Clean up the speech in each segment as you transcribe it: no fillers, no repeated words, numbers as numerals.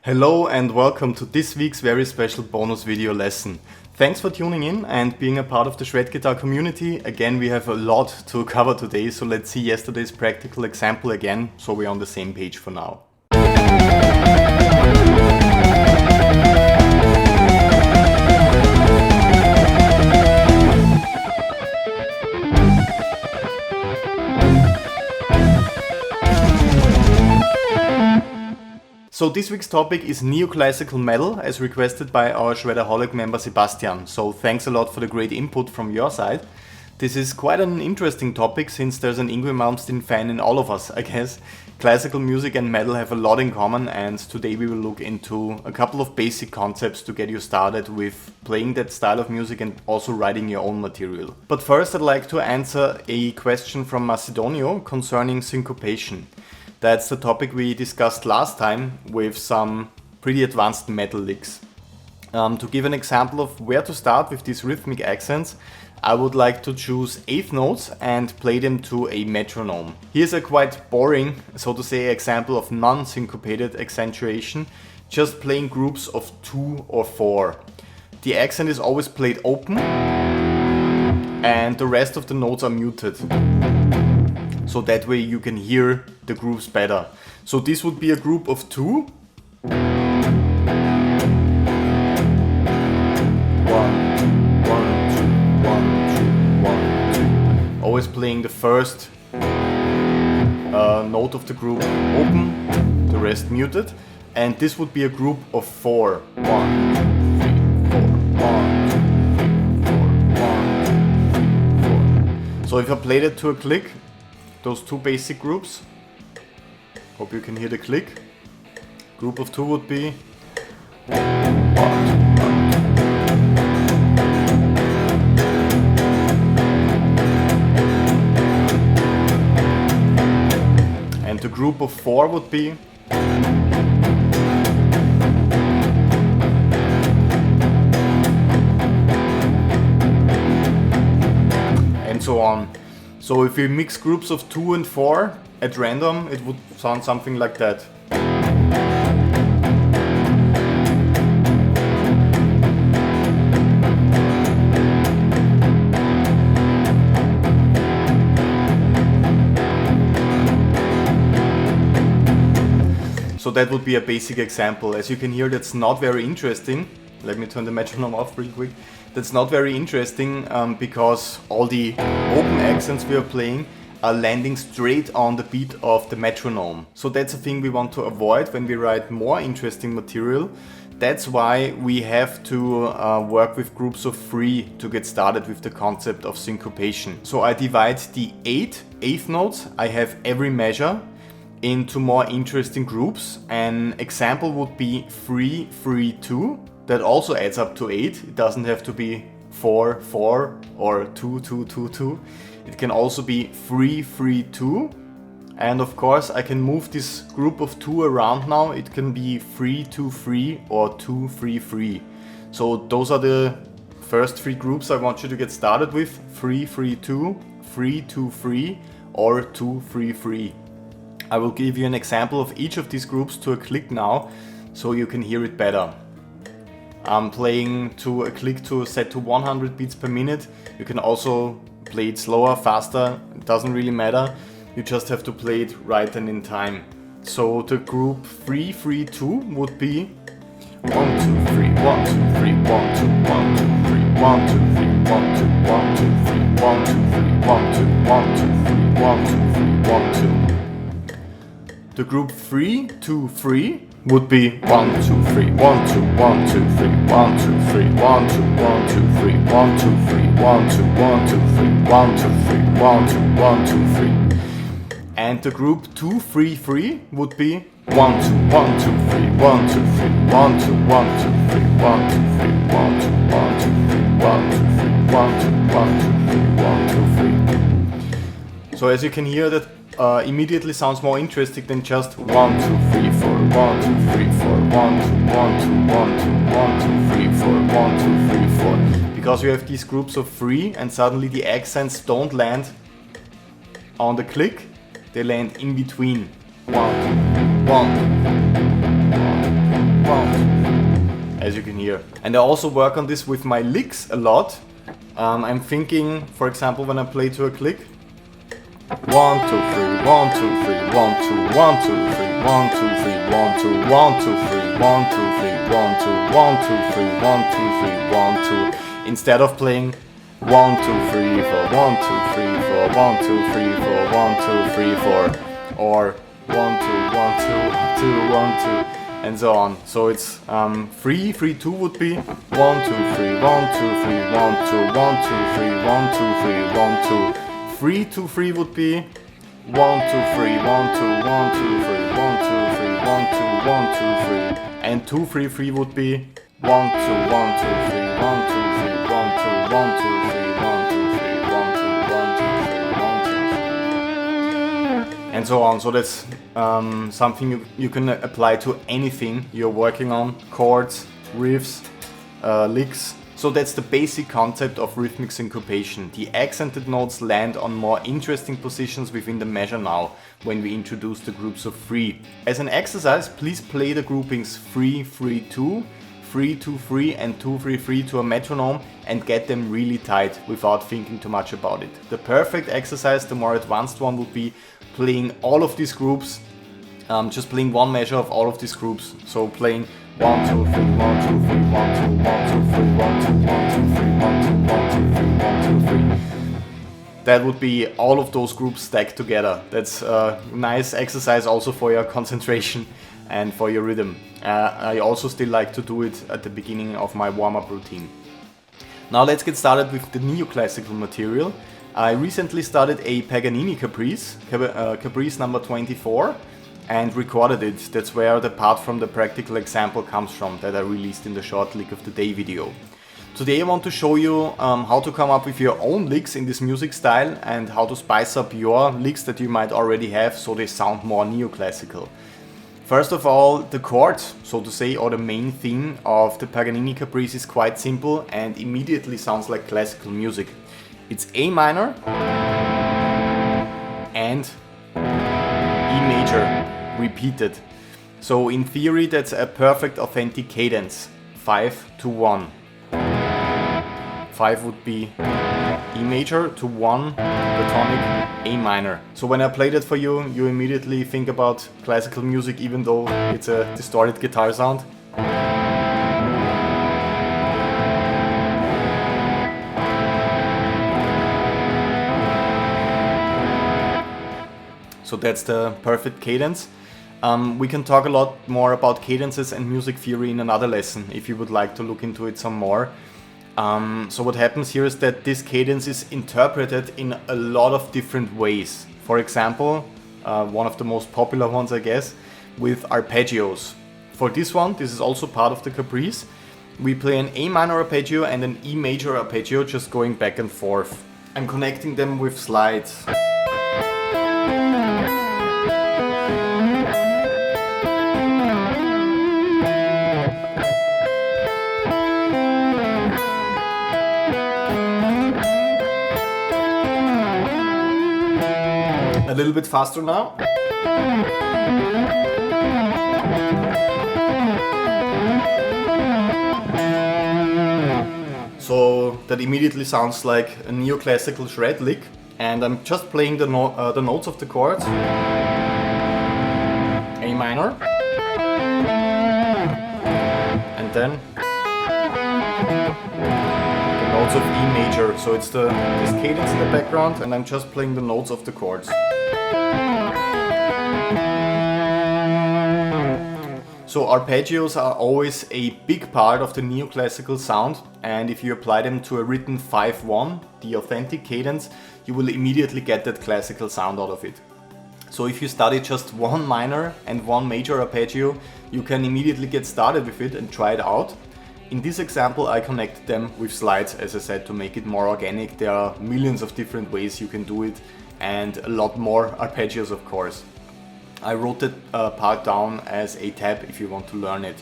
Hello and welcome to this week's very special bonus video lesson. Thanks for tuning in and being a part of the shred guitar community. Again, we have a lot to cover today, so let's see yesterday's practical example again, so we're on the same page for now. So this week's topic is neoclassical metal, as requested by our Shredaholic member Sebastian. So thanks a lot for the great input from your side. This is quite an interesting topic since there's an Yngwie Malmsteen fan in all of us, I guess. Classical music and metal have a lot in common, and today we will look into a couple of basic concepts to get you started with playing that style of music and also writing your own material. But first I'd like to answer a question from Macedonio concerning syncopation. That's the topic we discussed last time with some pretty advanced metal licks. To give an example of where to start with these rhythmic accents, I would like to choose eighth notes and play them to a metronome. Here's a quite boring, so to say, example of non-syncopated accentuation, just playing groups of 2 or 4. The accent is always played open and the rest of the notes are muted. So that way you can hear the grooves better. So this would be a group of 2. 1, 1, 2, 1, 2, 1, 2. Always playing the first note of the group open, the rest muted. And this would be a group of 4. 1, 2, 3, 4. 1, 2, 3, 4. 1, 2, 3, 4. So if I played it to a click, those two basic groups, hope you can hear the click. Group of 2 would be 1, 2, 1, 2. And the group of 4 would be and so on. So if we mix groups of 2 and 4 at random, it would sound something like that. So that would be a basic example. As you can hear, that's not very interesting. Let me turn the metronome off real quick. That's not very interesting because all the open accents we are playing are landing straight on the beat of the metronome. So that's a thing we want to avoid when we write more interesting material. That's why we have to work with groups of 3 to get started with the concept of syncopation. So I divide the 8 eighth notes I have every measure into more interesting groups. An example would be 3, 3, 2. That also adds up to 8. It doesn't have to be 4, 4 or 2, 2, 2, 2. It can also be 3, 3, 2. And of course I can move this group of 2 around now. It can be 3, 2, 3 or 2, 3, 3. So those are the first 3 groups I want you to get started with. 3, 3, 2, 3, 2, 3 or 2, 3, 3. I will give you an example of each of these groups to a click now so you can hear it better. I'm playing to a click set to 100 beats per minute. You can also play it slower, faster, it doesn't really matter. You just have to play it right and in time. So the group 3, 3, 2 would be 1, 2, 3, 1, 2, 3, 1, 2, 1, 2, 3, 1, 2, 3, 1, 2, 1, 2, 3, 1, 2, 3, 1, 2, 1, 2, 3, 1, 2, 3, 1, 2. The group 3, 2, 3 would be 1, 2, 3, 1, 2, 1, 2, 3, 1, 2, 3, 1, 2, 1, 2, 3, 1, 2, 3, 1, 2, 1, 2, 3, 1, 2, 3, 1, 2, 1, 2, 3. And the group 2, 3, 3 would be 1, 2, 1, 2, 3, 1, 2, 3, 1, 2, 1, 2, 3, 1, 2, 3, 1, 2, 1, 2, 3, 1, 2, 3, 1, 2, 1, 2, 3, 1, 2, 3. So as you can hear, that immediately sounds more interesting than just 1, 2, 3, 4, 1, 2, 3, 4, 1, 2, 1, 2, 1, 2, 1, 2, 3, 4, 1, 2, 3, 4. Because you have these groups of 3 and suddenly the accents don't land on the click, they land in between. 1, 2, 1, 1, as you can hear. And I also work on this with my licks a lot. I'm thinking, for example, when I play to a click, 1, 2, 3, 1, 2, 3, 1, 2, 1, 2, 3, 1, 2, 3, 1, 2, 1, 2, 3, 1, 2, 3, 1, 2, 1, 2, 3, 1, 2, 3, 1, 2. Instead of playing 1, 2, 3, 4, 1, 2, 3, 4, 1, 2, 3, 4, 1, 2, 3, 4, or 1, 2, 1, 2, 2, 1, 2, and so on. So it's 3, 3, 2 would be 1, 2, 3, 1, 2, 3, 1, 2, 1, 2, 3, 1, 2, 3, 1, 2. 3, 2, 3 would be 1, 2, 3, 1, 2, 1, 2, 3, 1, 2, 3, 1, 2, 1, 2, 3, and 2, 3, 3 would be 1, 2, 1, 2, 3, 1, 2, 3, 1, 2, 3, 1, 2, 3, 1, 2, 3, 1, 2, 3, 1, 2, 3, and so on. So that's something you can apply to anything you're working on, chords, riffs, licks. So that's the basic concept of rhythmic syncopation. The accented notes land on more interesting positions within the measure now, when we introduce the groups of 3. As an exercise, please play the groupings 3, 3, 2, 3, 2, 3 and 2, 3, 3 to a metronome and get them really tight without thinking too much about it. The perfect exercise, the more advanced one, would be playing all of these groups, just playing one measure of all of these groups. So playing 1, 2, 3, 1, 2, 3, 1, 2, 1, 2, 3, 1, 2, 1, 2, 3, 1, 2, 1, 2, 3, 1, 2, 3. That would be all of those groups stacked together. That's a nice exercise also for your concentration and for your rhythm. I also still like to do it at the beginning of my warm-up routine. Now let's get started with the neoclassical material. I recently started a Paganini Caprice, Caprice number 24, and recorded it. That's where the part from the practical example comes from that I released in the short lick of the day video. Today I want to show you how to come up with your own licks in this music style and how to spice up your licks that you might already have so they sound more neoclassical. First of all, the chord, so to say, or the main theme of the Paganini Caprice is quite simple and immediately sounds like classical music. It's A minor and E major repeated. So in theory that's a perfect authentic cadence, 5 to 1. 5 would be E major to 1, the tonic A minor. So when I play that for you, you immediately think about classical music even though it's a distorted guitar sound. So that's the perfect cadence. We can talk a lot more about cadences and music theory in another lesson if you would like to look into it some more. So what happens here is that this cadence is interpreted in a lot of different ways. For example, one of the most popular ones I guess, with arpeggios. For this one, this is also part of the Caprice, we play an A minor arpeggio and an E major arpeggio just going back and forth. I'm connecting them with slides. A little bit faster now. So that immediately sounds like a neoclassical shred lick, and I'm just playing the notes of the chords. A minor, and then the notes of E major. So it's this cadence in the background, and I'm just playing the notes of the chords. So arpeggios are always a big part of the neoclassical sound, and if you apply them to a written 5-1, the authentic cadence, you will immediately get that classical sound out of it. So if you study just one minor and one major arpeggio, you can immediately get started with it and try it out. In this example I connected them with slides, as I said, to make it more organic. There are millions of different ways you can do it, and a lot more arpeggios of course. I wrote that part down as a tab if you want to learn it.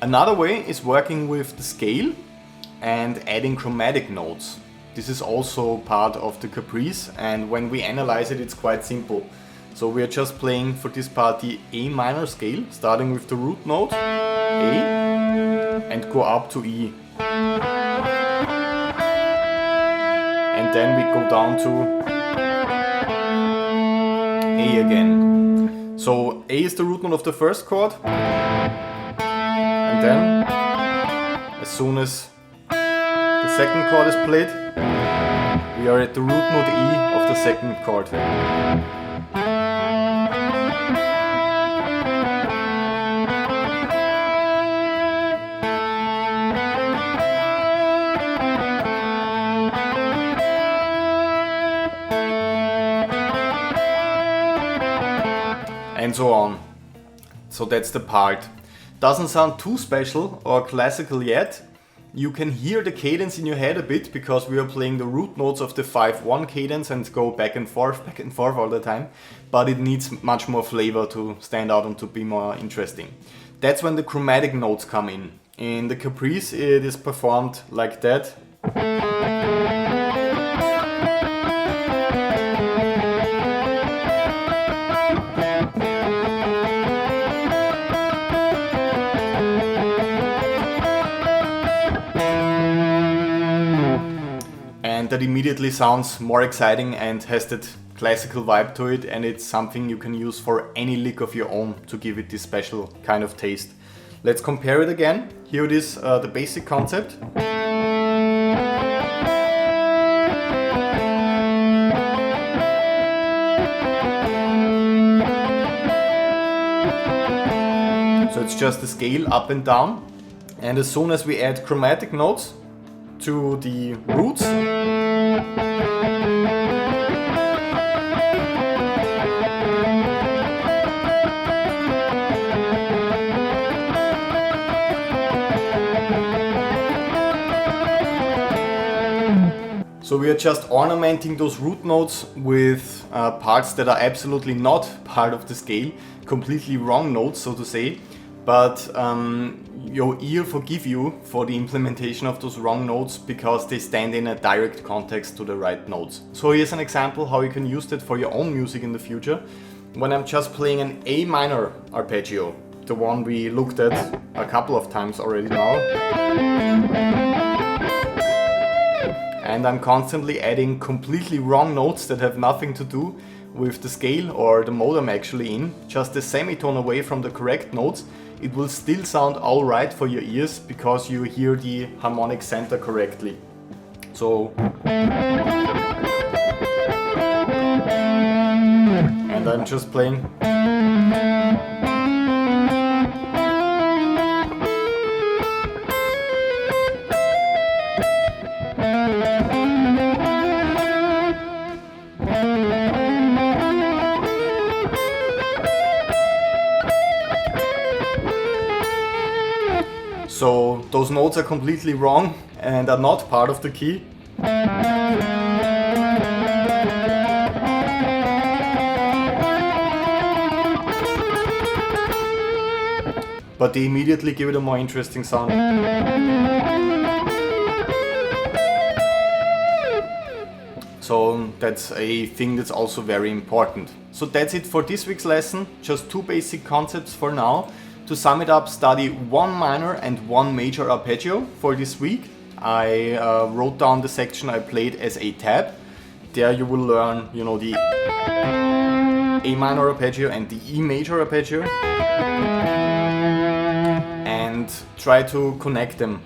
Another way is working with the scale and adding chromatic notes. This is also part of the Caprice, and when we analyze it, it's quite simple. So we are just playing for this part the A minor scale, starting with the root note A, and go up to E. And then we go down to A again. So A is the root note of the first chord, and then as soon as the second chord is played, we are at the root note E of the second chord. And so on. So that's the part. Doesn't sound too special or classical yet. You can hear the cadence in your head a bit because we are playing the root notes of the 5-1 cadence and go back and forth all the time. But it needs much more flavor to stand out and to be more interesting. That's when the chromatic notes come in. In the caprice it is performed like that. That immediately sounds more exciting and has that classical vibe to it, and it's something you can use for any lick of your own to give it this special kind of taste. Let's compare it again. Here it is, the basic concept. So it's just the scale up and down, and as soon as we add chromatic notes to the roots, so we are just ornamenting those root notes with parts that are absolutely not part of the scale, completely wrong notes, so to say, but your ear forgive you for the implementation of those wrong notes because they stand in a direct context to the right notes. So here's an example how you can use that for your own music in the future. When I'm just playing an A minor arpeggio, the one we looked at a couple of times already now, and I'm constantly adding completely wrong notes that have nothing to do with the scale or the mode I'm actually in, just a semitone away from the correct notes, it will still sound alright for your ears because you hear the harmonic center correctly. So, and I'm just playing. So those notes are completely wrong and are not part of the key. But they immediately give it a more interesting sound. So that's a thing that's also very important. So that's it for this week's lesson. Just two basic concepts for now. To sum it up, study one minor and one major arpeggio for this week. I wrote down the section I played as a tab. There you will learn, the A minor arpeggio and the E major arpeggio, and try to connect them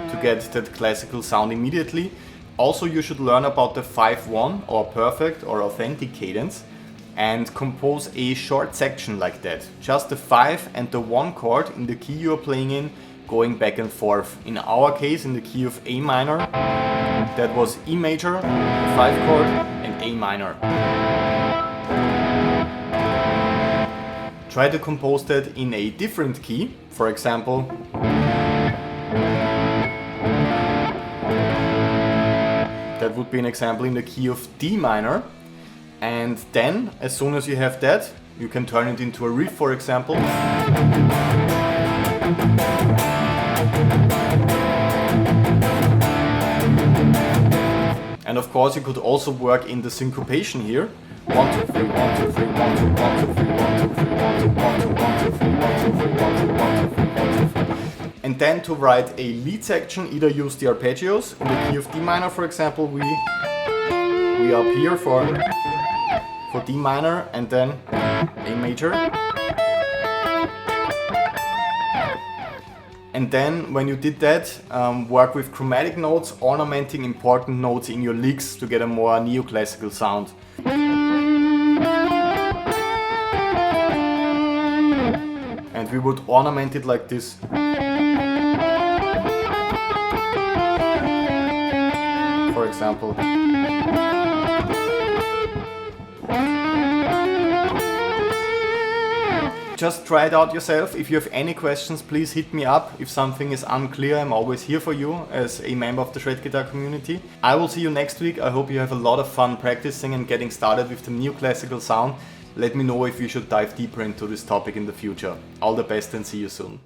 to get that classical sound immediately. Also, you should learn about the 5-1 or perfect or authentic cadence and compose a short section like that. Just the 5 and the 1 chord in the key you are playing in, going back and forth. In our case, in the key of A minor, that was E major, the 5 chord, and A minor. Try to compose that in a different key, for example, that would be an example in the key of D minor. And then, as soon as you have that, you can turn it into a riff, for example. And of course, you could also work in the syncopation here. 1, 2, 3, 1, 2, 3, 1, 2, 1, 2, 3, 1, 2, 1, 2, 1, 2, 3, 1, 2, 3, 1, 2, And then to write a lead section, either use the arpeggios. In the key of D minor, for example, we up here for D minor and then A major. And then when you did that, work with chromatic notes, ornamenting important notes in your licks to get a more neoclassical sound. And we would ornament it like this. For example. Just try it out yourself. If you have any questions, please hit me up. If something is unclear, I'm always here for you as a member of the shred guitar community. I will see you next week. I hope you have a lot of fun practicing and getting started with the neoclassical sound. Let me know if you should dive deeper into this topic in the future. All the best and see you soon.